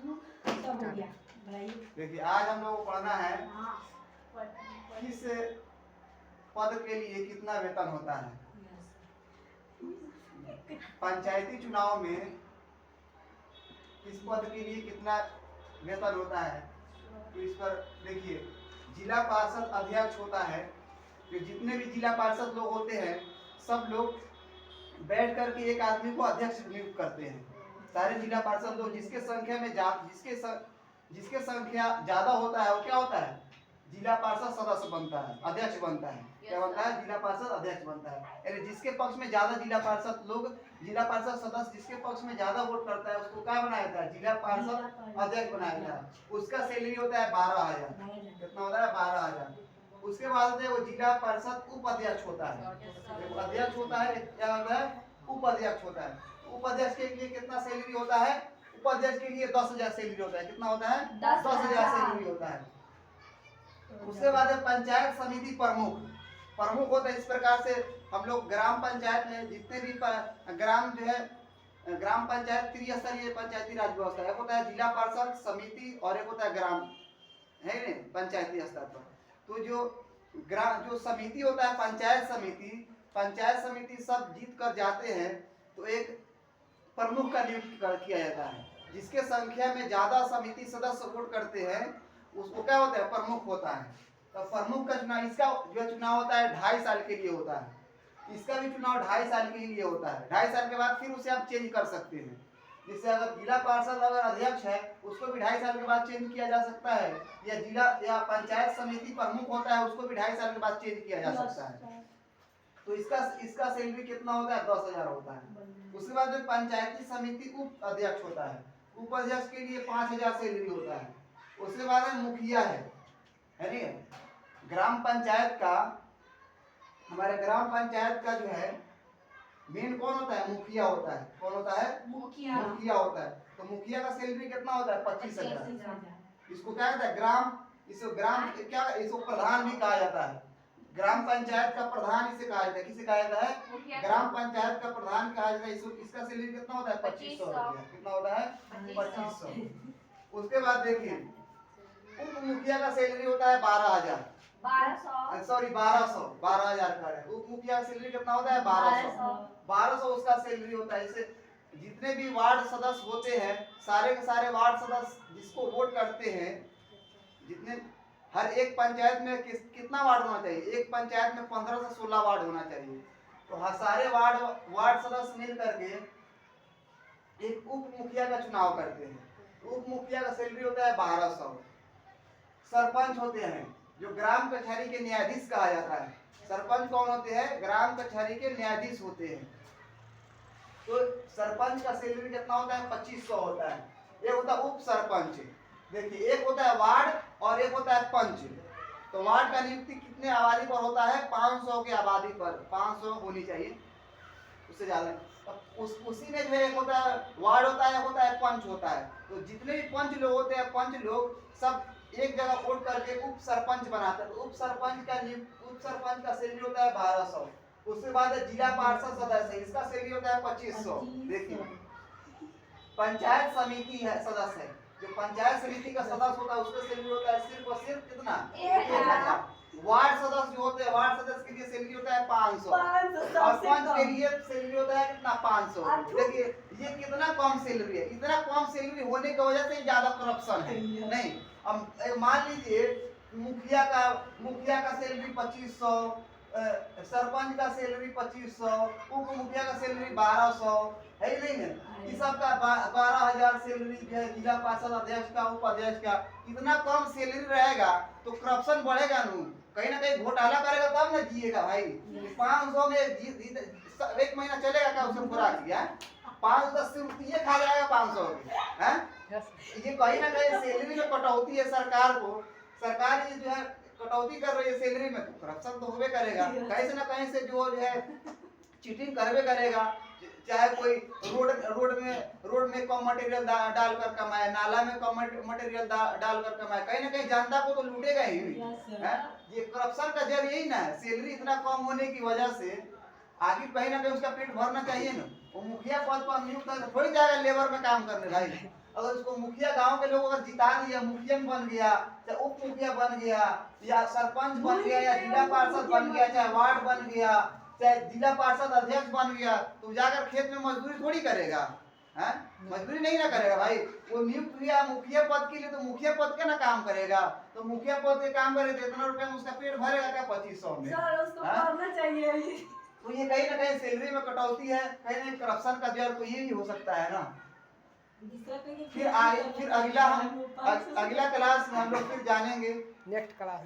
सब हो गया भाई। देखिए आज हम लोग को पढ़ना है किस पद के लिए कितना वेतन होता है। पंचायती चुनाव में इस पद के लिए कितना वेतन होता है, तो इस पर देखिए जिला पार्षद अध्यक्ष होता है। जो जितने भी जिला पार्षद लोग होते हैं सब लोग बैठ करके एक आदमी को अध्यक्ष नियुक्त करते हैं। सारे जिला पार्षद लोग जिसके संख्या में जिसके संख्या ज्यादा होता है वो क्या होता है, जिला पार्षद सदस्य बनता है, अध्यक्ष बनता है। क्या बनता है, जिला पार्षद अध्यक्ष बनता है। यानी जिसके पक्ष में ज्यादा जिला पार्षद सदस्य जिसके पक्ष में ज्यादा वोट करता है उसको क्या बनाया जाता है, जिला पार्षद अध्यक्ष बनाया जाता है। उसका सैलरी होता है 12,000। कितना होता है, 12,000। उसके बाद वो जिला पार्षद उपाध्यक्ष होता है। अध्यक्ष होता है, क्या होता है, उपाध्यक्ष होता है। उपाध्यक्ष के लिए कितना सैलरी होता है, उपाध्यक्ष के लिए 10,000 सैलरी होता है। कितना होता है, 10,000 सैलरी होता है। उसके बाद पंचायत समिति प्रमुख होता है। इस प्रकार से हम लोग ग्राम पंचायत में जितने भी ग्राम जो है ग्राम पंचायत त्रिस्तरीय पंचायती राज व्यवस्था, एक होता है जिला पार्षद समिति और एक होता है ग्राम, है नहीं, पंचायती स्तर पर। तो जो समिति होता है पंचायत समिति सब जीत कर जाते हैं तो एक प्रमुख का नियुक्त किया जाता है। जिसके संख्या में ज्यादा समिति सदस्य वोट करते हैं उसको क्या होता है, प्रमुख होता है। तो प्रमुख का चुनाव, इसका जो चुनाव होता है 2.5 साल के लिए होता है। इसका भी चुनाव 2.5 साल के लिए होता है। 2.5 साल के बाद फिर उसे आप चेंज कर सकते हैं। जिससे अगर जिला पार्षद अगर अध्यक्ष है उसको भी 2.5 साल के बाद चेंज किया जा सकता है, या जिला या पंचायत समिति प्रमुख होता है उसको भी 2.5 साल के बाद चेंज किया जा सकता है। तो इसका सैलरी कितना होता है, 10,000 होता है। उसके बाद में पंचायती समिति उप अध्यक्ष होता है। उप अध्यक्ष के लिए 5,000 सैलरी होता है। उसके बाद में मुखिया है नहीं, ग्राम पंचायत का, हमारे ग्राम पंचायत का जो है मेन कौन होता है, मुखिया होता है। कौन होता है, मुखिया होता है। तो मुखिया का सैलरी कितना होता है, 25,000। इसको क्या कहता है, इसको प्रधान भी कहा जाता है। ग्राम पंचायत का प्रधान इसे कहा जाता है। किसे कहा जाता है, ग्राम पंचायत का प्रधान कहा जाता है। इसका सैलरी कितना होता है, 2500 रुपया। कितना होता है, 2500। उसके बाद देखिए उप मुखिया का सैलरी होता है 12,000। 12,000 का है। उप मुखिया का सैलरी कितना होता है, 1200 उसका सैलरी होता है। इसे जितने भी वार्ड सदस्य होते हैं सारे के सारे वार्ड सदस्य जिसको वोट करते हैं, जितने हर एक पंचायत में कितना वार्ड होना चाहिए, एक पंचायत में 15 से 16 वार्ड होना चाहिए। तो हर सारे वार्ड सदस्य मिल करके एक उप मुखिया का चुनाव करते हैं। उप मुखिया का सैलरी होता है 1200। सरपंच होते हैं जो ग्राम कचहरी के न्यायाधीश कहा जाता है। सरपंच कौन होते हैं, ग्राम कचहरी के न्यायाधीश होते हैं। तो सरपंच का सैलरी कितना होता है, 2500 होता है। एक होता है उप सरपंच। देखिए एक होता है वार्ड और एक होता है पंच। तो वार्ड का नियुक्ति कितने आबादी पर होता है, 500 की आबादी पर, 500 होनी चाहिए, उससे ज्यादा। उसी में जो है एक होता है वार्ड होता है, एक होता है पंच होता है। तो जितने भी पंच लोग होते हैं, पंच लोग सब एक जगह वोट करके उप सरपंच बनाते हैं। तो उप सरपंच का सैलरी होता है 1200। उसके बाद जिला पार्षद सदस्य, इसका सैलरी होता है 2500। देखिए पंचायत समिति है सदस्य है, जो पंचायत समिति का सदस्य होता है उसका सैलरी होता है सिर्फ और सिर्फ कितना, 1,000। वार्ड सदस्य जो होते हैं, वार्ड सदस्य के लिए सैलरी होता है 500 और पंच के लिए सैलरी होता है कितना, 500। देखिए ये कितना कम सैलरी है। इतना कम सैलरी होने की वजह से ज्यादा करप्शन है। नहीं, अब मान लीजिए मुखिया का सैलरी 2500, सरपंच का सैलरी 2500, उप मुखिया का सैलरी 1200 है ही नहीं है। इस सब का 12,000 सैलरी जो है जिला पार्षद अध्यक्ष का, उपाध्यक्ष का। इतना कम सैलरी रहेगा तो करप्शन बढ़ेगा नू, कहीं ना कहीं घोटाला करेगा तब ना जिएगा भाई। 500 में एक महीना चलेगा क्या, उसने खुराक दिया 510 रुपये खा जाएगा 500 है। ये कहीं ना कहीं सैलरी में कटौती है सरकार को। सरकार ये जो है कटौती कर रही है सैलरी में, तो करप्शन तो होबे करेगा। कहीं से ना कहीं से जो है चीटिंग करबे करेगा। चाहे कोई रोड में कम मटेरियल डालकर कमाए, नाला में कम मटेरियल डालकर कमाए, कहीं ना कहीं जनता को तो लूटेगा ही है। ये करप्शन का जड़ यही ना है। सैलरी इतना कम होने की वजह से आगे कहीं ना कहीं उसका पेट भरना चाहिए ना। वो मुखिया पद पर नियुक्त थोड़ी जाएगा लेबर में काम करने भाई। अगर उसको मुखिया गांव के लोग अगर जिता दिया, मुखिया बन गया, चाहे उप मुखिया बन गया, या सरपंच बन गया, या जिला पार्षद बन गया, चाहे वार्ड बन गया, चाहे जिला पार्षद अध्यक्ष बन गया, तो जाकर खेत में मजदूरी थोड़ी करेगा, हैं? मजदूरी नहीं ना करेगा भाई। वो नियुक्त हुआ मुखिया पद के लिए, तो मुखिया पद का ना काम करेगा। तो मुखिया पद के काम करे तो इतना रुपया में उसका पेट भरेगा क्या 2500 में? सर उसको करना चाहिए ये। तो ये कहीं ना कहीं सैलरी में कटौती है, कहीं ना कहीं करप्शन का जड़ तो ये भी हो सकता है ना। फिर अगला क्लास में हम लोग फिर जानेंगे नेक्स्ट क्लास